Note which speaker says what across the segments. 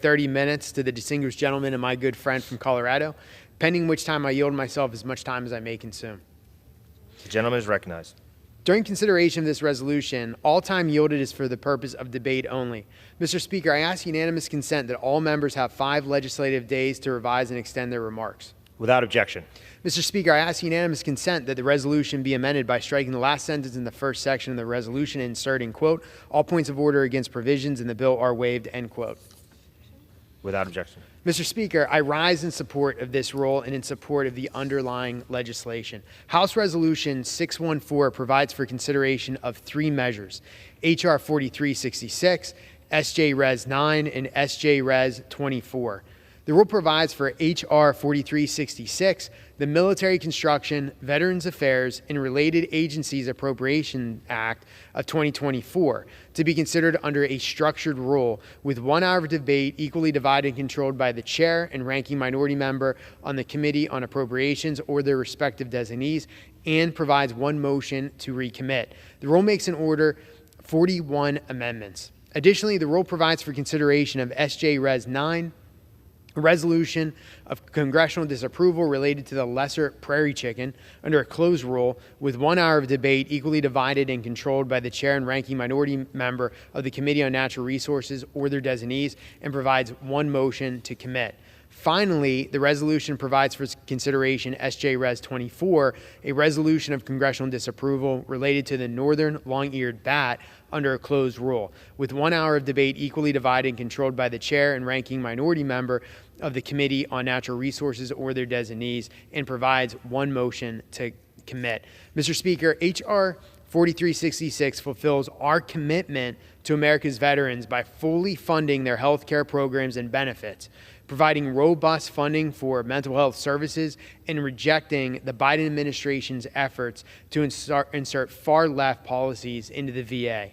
Speaker 1: 30 minutes to the distinguished gentleman and my good friend from Colorado, pending which time I yield myself as much time as I may consume.
Speaker 2: The gentleman is recognized.
Speaker 1: During consideration of this resolution, all time yielded is for the purpose of debate only. Mr. Speaker, I ask unanimous consent that all members have 5 legislative days to revise and extend their remarks.
Speaker 2: Without objection.
Speaker 1: Mr. Speaker, I ask unanimous consent that the resolution be amended by striking the last sentence in the first section of the resolution and inserting, quote, all points of order against provisions in the bill are waived, end quote.
Speaker 2: Without objection.
Speaker 1: Mr. Speaker, I rise in support of this rule and in support of the underlying legislation. House Resolution 614 provides for consideration of 3 measures, H.R. 4366, S.J. Res. 9, and S.J. Res. 24. The rule provides for H.R. 4366, the Military Construction, Veterans Affairs, and Related Agencies Appropriation Act of 2024, to be considered under a structured rule with 1 hour of debate equally divided and controlled by the chair and ranking minority member on the Committee on Appropriations or their respective designees, and provides 1 motion to recommit. The rule makes in order 41 amendments. Additionally, the rule provides for consideration of S.J. Res. 9, a resolution of congressional disapproval related to the lesser prairie chicken under a closed rule with 1 hour of debate equally divided and controlled by the chair and ranking minority member of the Committee on Natural Resources or their designees, and provides 1 motion to commit. Finally, the resolution provides for consideration S.J. Res. 24, a resolution of congressional disapproval related to the northern long-eared bat under a closed rule, with 1 hour of debate equally divided and controlled by the chair and ranking minority member of the Committee on Natural Resources or their designees, and provides 1 motion to commit. Mr. Speaker, H.R. 4366 fulfills our commitment to America's veterans by fully funding their health care programs and benefits, providing robust funding for mental health services, and rejecting the Biden administration's efforts to insert far-left policies into the VA.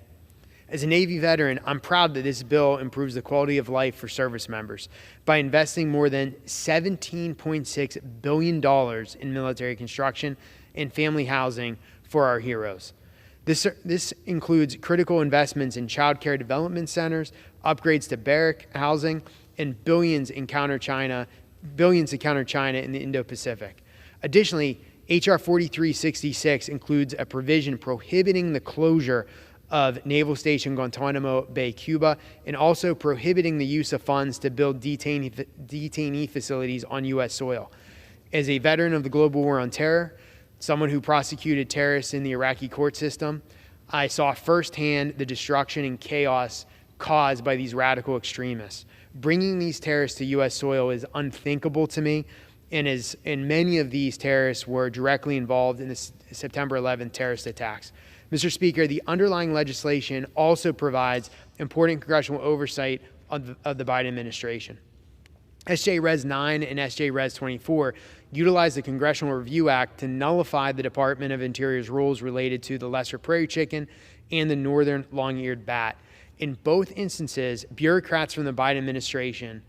Speaker 1: As a Navy veteran, I'm proud that this bill improves the quality of life for service members by investing more than $17.6 billion in military construction and family housing for our heroes. This includes critical investments in child care development centers, upgrades to barrack housing, and billions to counter China in the Indo-Pacific. Additionally, H.R. 4366 includes a provision prohibiting the closure of Naval Station Guantanamo Bay, Cuba, and also prohibiting the use of funds to build detainee facilities on U.S. soil. As a veteran of the global war on terror, someone who prosecuted terrorists in the Iraqi court system, I saw firsthand the destruction and chaos caused by these radical extremists. Bringing these terrorists to U.S. soil is unthinkable to me, and many of these terrorists were directly involved in the September 11th terrorist attacks. Mr. Speaker, the underlying legislation also provides important congressional oversight of the Biden administration. S.J. Res. 9 and S.J. Res. 24 utilize the Congressional Review Act to nullify the Department of Interior's rules related to the lesser prairie chicken and the northern long-eared bat. In both instances, bureaucrats from the Biden administration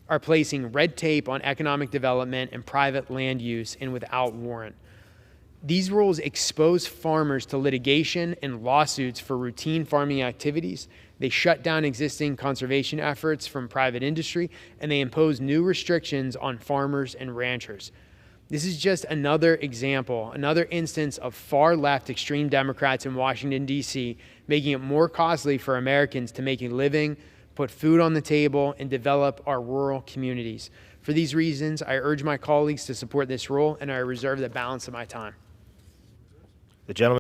Speaker 1: are placing red tape on economic development and private land use and without warrant. These rules expose farmers to litigation and lawsuits for routine farming activities. They shut down existing conservation efforts from private industry, and they impose new restrictions on farmers and ranchers. This is just another example, another instance of far-left extreme Democrats in Washington, D.C., making it more costly for Americans to make a living, put food on the table, and develop our rural communities. For these reasons, I urge my colleagues to support this rule, and I reserve the balance of my time.
Speaker 2: The gentleman